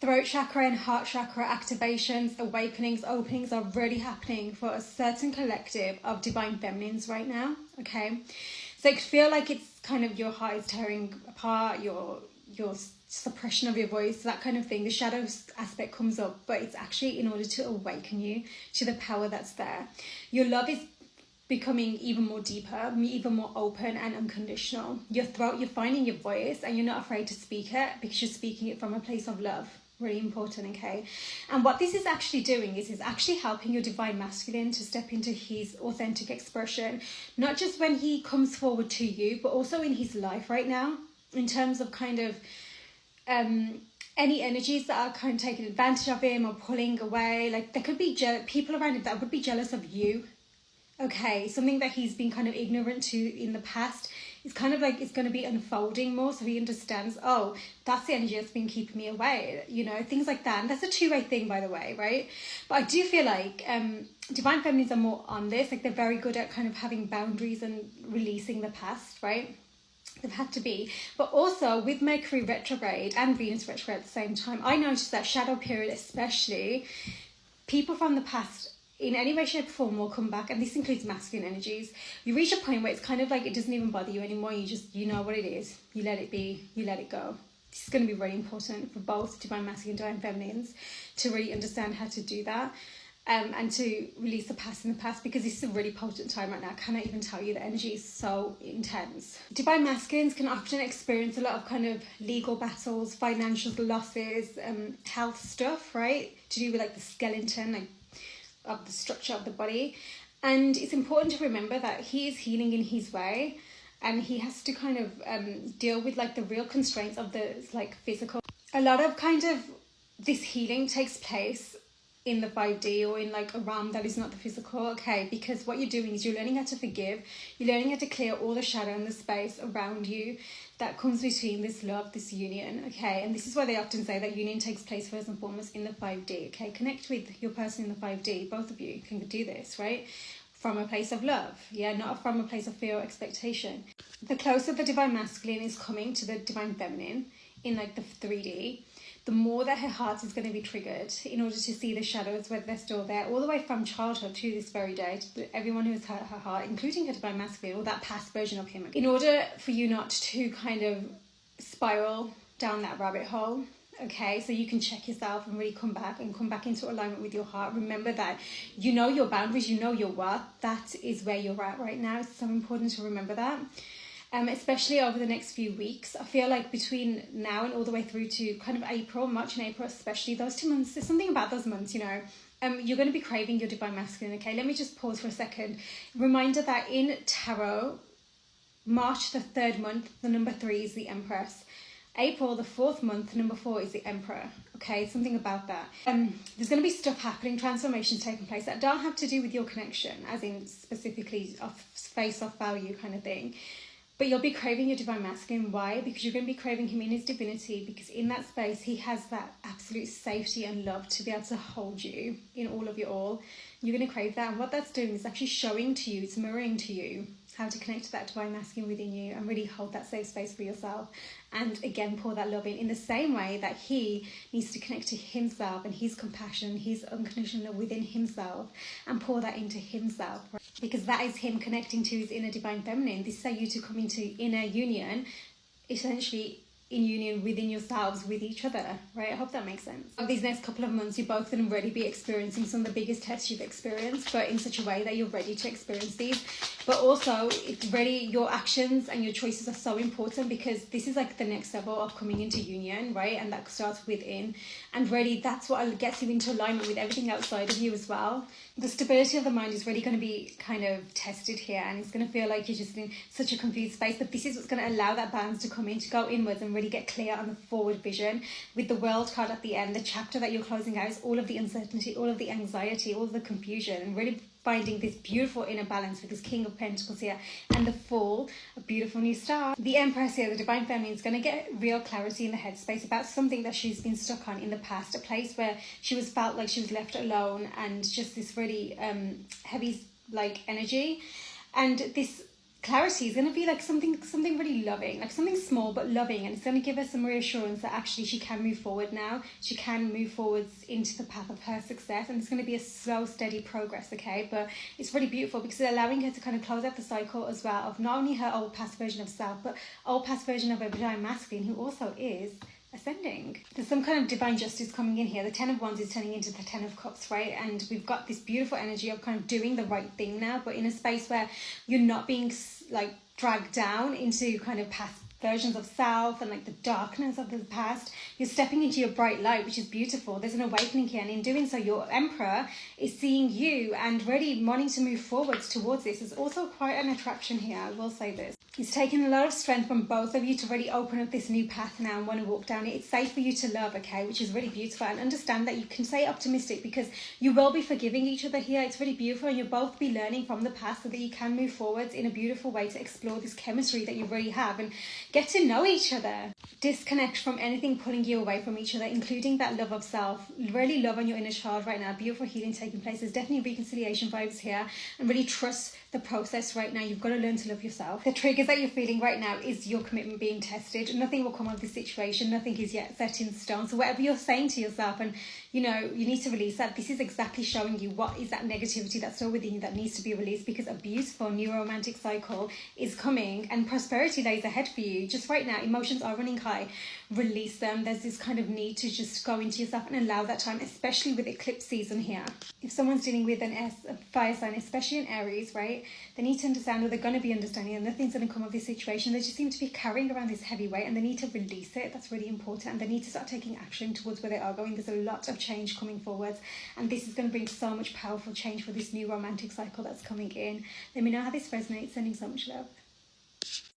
throat chakra and heart chakra activations, awakenings, openings are really happening for a certain collective of divine feminines right now, okay? So I feel like it's kind of your heart is tearing apart, your suppression of your voice, that kind of thing. The shadows aspect comes up, but it's actually in order to awaken you to the power that's there. Your love is becoming even more deeper, even more open and unconditional. Your throat, you're finding your voice and you're not afraid to speak it because you're speaking it from a place of love. Really important, okay? And what this is actually doing is actually helping your divine masculine to step into his authentic expression, not just when he comes forward to you, but also in his life right now, in terms of kind of any energies that are kind of taking advantage of him or pulling away. Like there could be people around him that would be jealous of you. Okay, something that he's been kind of ignorant to in the past. It's kind of like it's going to be unfolding more, so he understands, oh, that's the energy that's been keeping me away, you know, things like that. And that's a two-way thing, by the way, right? But I do feel like divine feminines are more on this, like they're very good at kind of having boundaries and releasing the past, right? They've had to be. But also with Mercury retrograde and Venus retrograde at the same time, I noticed that shadow period especially, people from the past in any way, shape or form will come back, and this includes masculine energies. You reach a point where it's kind of like it doesn't even bother you anymore. You know what it is. You let it be. You let it go. This is going to be really important for both divine masculine and divine feminines to really understand how to do that. And to release the past in the past, because this is a really potent time right now. I cannot even tell you, the energy is so intense. Divine masculines can often experience a lot of kind of legal battles, financial losses, health stuff, right? To do with like the skeleton, like of the structure of the body. And it's important to remember that he is healing in his way, and he has to kind of deal with like the real constraints of the like physical. A lot of kind of this healing takes place in the 5D or in like a realm that is not the physical, okay? Because what you're doing is you're learning how to forgive, you're learning how to clear all the shadow and the space around you that comes between this love, this union, okay? And this is why they often say that union takes place first and foremost in the 5D, okay? Connect with your person in the 5D, both of you can do this, right? From a place of love, yeah, not from a place of fear or expectation. The closer the divine masculine is coming to the divine feminine in like the 3D, the more that her heart is going to be triggered in order to see the shadows, whether they're still there, all the way from childhood to this very day, to everyone who has hurt her heart, including her divine masculine, or that past version of him. In order for you not to kind of spiral down that rabbit hole, okay, so you can check yourself and really come back into alignment with your heart. Remember that you know your boundaries, you know your worth. That is where you're at right now. It's so important to remember that. Especially over the next few weeks. I feel like between now and all the way through to kind of March and April especially, those 2 months, there's something about those months, you know, you're going to be craving your divine masculine, okay? Let me just pause for a second. Reminder that in Tarot, March, the 3rd month, the number 3 is the Empress. April, the 4th month, number 4 is the Emperor, okay? Something about that. There's going to be stuff happening, transformations taking place that don't have to do with your connection, as in specifically off face, off value kind of thing. But you'll be craving your divine masculine. Why? Because you're going to be craving him in his divinity, because in that space he has that absolute safety and love to be able to hold you in all of your all. You're going to crave that, and what that's doing is actually showing to you, it's mirroring to you how to connect to that divine masculine within you and really hold that safe space for yourself, and again pour that love in the same way that he needs to connect to himself and his compassion, his unconditional love within himself, and pour that into himself, right? Because that is him connecting to his inner divine feminine. This is how you to come into inner union, essentially in union within yourselves with each other, right? I hope that makes sense. Over these next couple of months, you're both going to really be experiencing some of the biggest tests you've experienced, but in such a way that you're ready to experience these. But also, it's really, your actions and your choices are so important, because this is like the next level of coming into union, right? And that starts within, and really that's what gets you into alignment with everything outside of you as well. The stability of the mind is really going to be kind of tested here, and it's going to feel like you're just in such a confused space, but this is what's going to allow that balance to come in, to go inwards and really get clear on the forward vision. With the World card at the end, the chapter that you're closing out is all of the uncertainty, all of the anxiety, all of the confusion, and really finding this beautiful inner balance with this King of Pentacles here and the Fool, a beautiful new start. The Empress here, the divine feminine, is going to get real clarity in the headspace about something that she's been stuck on in the past, a place where she was felt like she was left alone, and just this really heavy like energy. And this clarity is going to be like something really loving, like something small but loving, and it's going to give her some reassurance that actually she can move forward now. She can move forwards into the path of her success, and it's going to be a slow, steady progress, okay? But it's really beautiful because it's allowing her to kind of close out the cycle as well of not only her old past version of self, but old past version of a divine masculine who also is ascending. There's some kind of divine justice coming in here. The 10 of Wands is turning into the 10 of Cups, right? And we've got this beautiful energy of kind of doing the right thing now, but in a space where you're not being like dragged down into kind of past versions of self and like the darkness of the past. You're stepping into your bright light, which is beautiful. There's an awakening here, and in doing so, your Emperor is seeing you and really wanting to move forwards towards this. There's also quite an attraction here, I will say this. It's taken a lot of strength from both of you to really open up this new path now and want to walk down it. It's safe for you to love, okay, which is really beautiful. And understand that you can stay optimistic because you will be forgiving each other here. It's really beautiful, and you'll both be learning from the past so that you can move forwards in a beautiful way to explore this chemistry that you really have and get to know each other. Disconnect from anything pulling you away from each other, including that love of self. Really love on your inner child right now. Beautiful healing taking place. There's definitely reconciliation vibes here, and really trust the process right now. You've got to learn to love yourself. The triggers that you're feeling right now is your commitment being tested. Nothing will come of this situation. Nothing is yet set in stone. So whatever you're saying to yourself, and you know, you need to release that. This is exactly showing you what is that negativity that's still within you that needs to be released, because a beautiful new romantic cycle is coming and prosperity lays ahead for you. Just right now, emotions are running high. Release them. There's this kind of need to just go into yourself and allow that time, especially with eclipse season here. If someone's dealing with a fire sign, especially in Aries, right, they need to understand, or they're going to be understanding, and nothing's going to come of this situation. They just seem to be carrying around this heavy weight, and they need to release it. That's really important, and they need to start taking action towards where they are going. There's a lot of change coming forwards, and this is going to bring so much powerful change for this new romantic cycle that's coming in. Let me know how this resonates. Sending so much love.